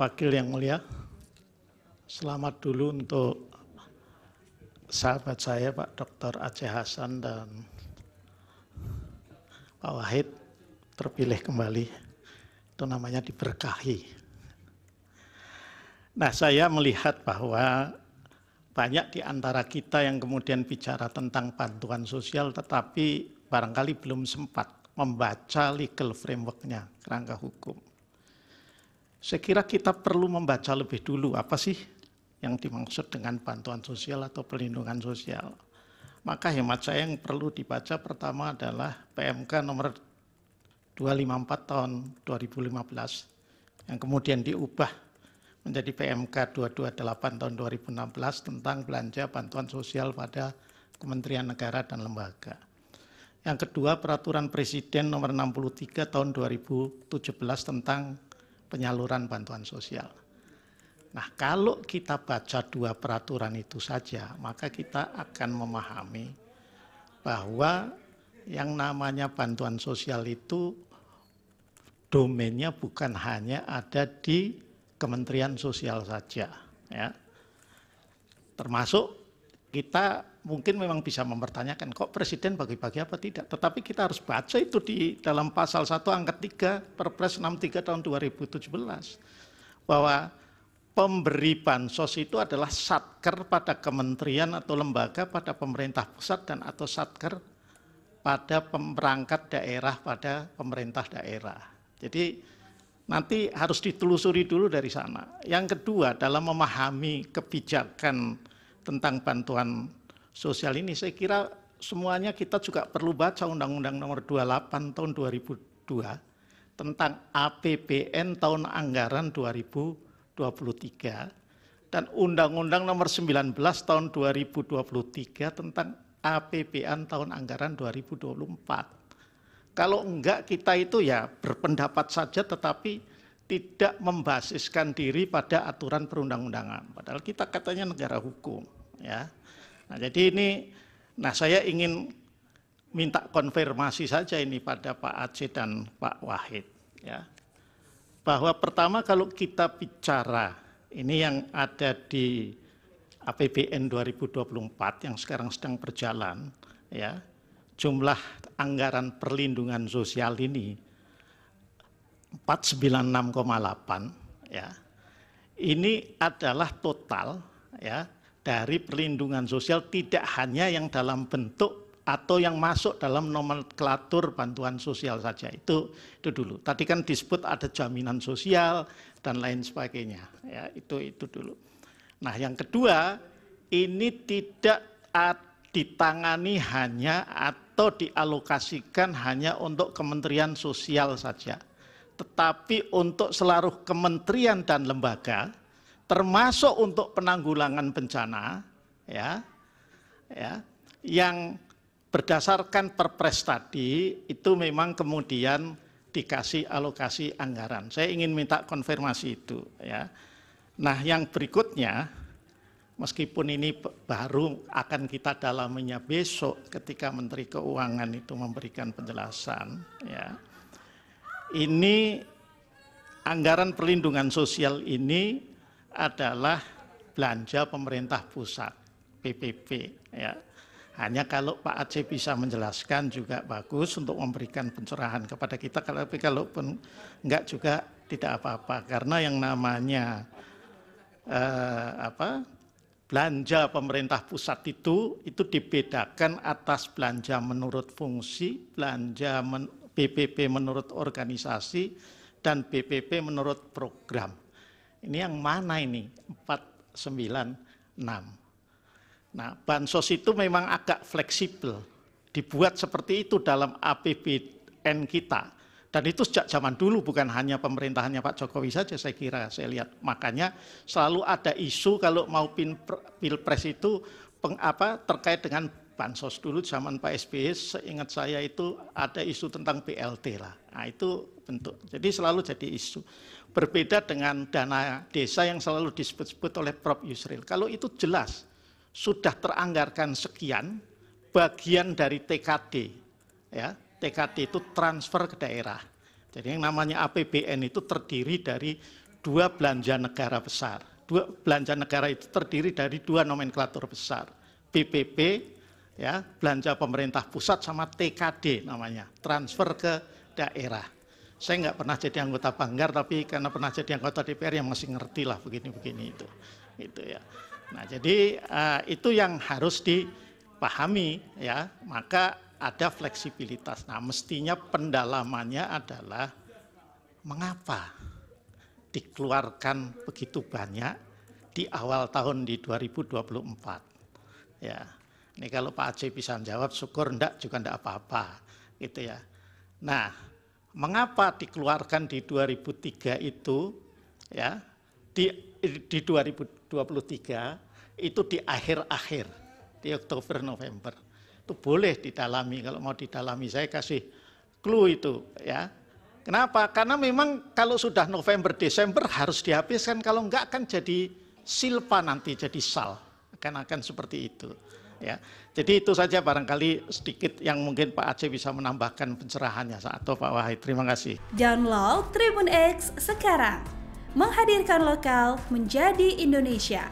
Wakil yang mulia, selamat dulu untuk sahabat saya Pak Dr. Aceh Hasan dan Pak Wahid terpilih kembali. Itu namanya diberkahi. Nah, saya melihat bahwa banyak di antara kita yang kemudian bicara tentang bantuan sosial tetapi barangkali belum sempat membaca legal framework-nya, kerangka hukum. Saya kira kita perlu membaca lebih dulu apa sih yang dimaksud dengan bantuan sosial atau perlindungan sosial. Maka hemat saya yang perlu dibaca pertama adalah PMK nomor 254 tahun 2015 yang kemudian diubah menjadi PMK 228 tahun 2016 tentang belanja bantuan sosial pada Kementerian Negara dan lembaga. Yang kedua, Peraturan Presiden nomor 63 tahun 2017 tentang penyaluran bantuan sosial. Nah, kalau kita baca dua peraturan itu saja, maka kita akan memahami bahwa yang namanya bantuan sosial itu domainnya bukan hanya ada di Kementerian Sosial saja, ya. Termasuk kita mungkin memang bisa mempertanyakan kok Presiden bagi-bagi apa tidak, tetapi kita harus baca itu di dalam pasal 1 angka 3 Perpres 63 tahun 2017 bahwa pemberi bansos itu adalah satker pada kementerian atau lembaga pada pemerintah pusat dan atau satker pada perangkat daerah pada pemerintah daerah. Jadi nanti harus ditelusuri dulu dari sana. Yang kedua, dalam memahami kebijakan tentang bantuan sosial ini, saya kira semuanya kita juga perlu baca Undang-Undang nomor 28 tahun 2002 tentang APBN tahun anggaran 2023 dan Undang-Undang nomor 19 tahun 2023 tentang APBN tahun anggaran 2024. Kalau enggak kita itu ya berpendapat saja tetapi tidak membasiskan diri pada aturan perundang-undangan. Padahal kita katanya negara hukum, ya. Nah, jadi ini, saya ingin minta konfirmasi saja ini pada Pak Aceh dan Pak Wahid, ya. Bahwa pertama kalau kita bicara ini yang ada di APBN 2024 yang sekarang sedang berjalan, ya. Jumlah anggaran perlindungan sosial ini 496,8, ya. Ini adalah total, ya, dari perlindungan sosial tidak hanya yang dalam bentuk atau yang masuk dalam nomenklatur bantuan sosial saja. Itu dulu. Tadi kan disebut ada jaminan sosial dan lain sebagainya, ya. Itu dulu. Nah, yang kedua, ini tidak ditangani hanya atau dialokasikan hanya untuk Kementerian Sosial saja, tetapi untuk seluruh kementerian dan lembaga, termasuk untuk penanggulangan bencana, ya, yang berdasarkan Perpres tadi itu memang kemudian dikasih alokasi anggaran. Saya ingin minta konfirmasi itu, ya. Nah, yang berikutnya, meskipun ini baru akan kita dalaminya besok ketika Menteri Keuangan itu memberikan penjelasan, ya. Ini anggaran perlindungan sosial ini adalah belanja pemerintah pusat, PPP, ya. Hanya kalau Pak Aceh bisa menjelaskan juga bagus untuk memberikan pencerahan kepada kita, tapi kalaupun enggak juga tidak apa-apa, karena yang namanya belanja pemerintah pusat itu dibedakan atas belanja menurut fungsi, belanja BPP menurut organisasi, dan BPP menurut program. Ini yang mana ini? 496. Nah, bansos itu memang agak fleksibel, dibuat seperti itu dalam APBN kita. Dan itu sejak zaman dulu, bukan hanya pemerintahannya Pak Jokowi saja saya kira, saya lihat. Makanya selalu ada isu kalau mau pilpres itu terkait dengan bansos. Dulu zaman Pak SBY, seingat saya itu ada isu tentang BLT lah. Nah, itu bentuk. Jadi selalu jadi isu. Berbeda dengan dana desa yang selalu disebut-sebut oleh Prof. Yusril. Kalau itu jelas, sudah teranggarkan sekian, bagian dari TKD, ya. TKD itu transfer ke daerah. Jadi yang namanya APBN itu terdiri dari dua belanja negara besar. Dua belanja negara itu terdiri dari dua nomenklatur besar, BPP, ya, belanja pemerintah pusat, sama TKD namanya, transfer ke daerah. Saya nggak pernah jadi anggota Banggar, tapi karena pernah jadi anggota DPR yang masih ngerti lah begini-begini itu ya. Nah, jadi itu yang harus dipahami ya, maka ada fleksibilitas. Nah, mestinya pendalamannya adalah mengapa dikeluarkan begitu banyak di awal tahun di 2024. Ya, ini kalau Pak Aceh bisa menjawab, syukur, enggak juga enggak apa-apa, gitu ya. Nah, mengapa dikeluarkan di 2003 itu, ya, di 2023 itu di akhir-akhir, di Oktober November, itu boleh didalami. Kalau mau didalami, saya kasih clue itu, ya. Kenapa? Karena memang kalau sudah November, Desember harus dihabiskan, kalau enggak akan jadi silpa nanti, jadi sal, akan seperti itu. Ya, jadi itu saja barangkali sedikit yang mungkin Pak Aceh bisa menambahkan pencerahannya, atau Pak Wahid. Terima kasih. Download Tribun X sekarang, menghadirkan lokal menjadi Indonesia.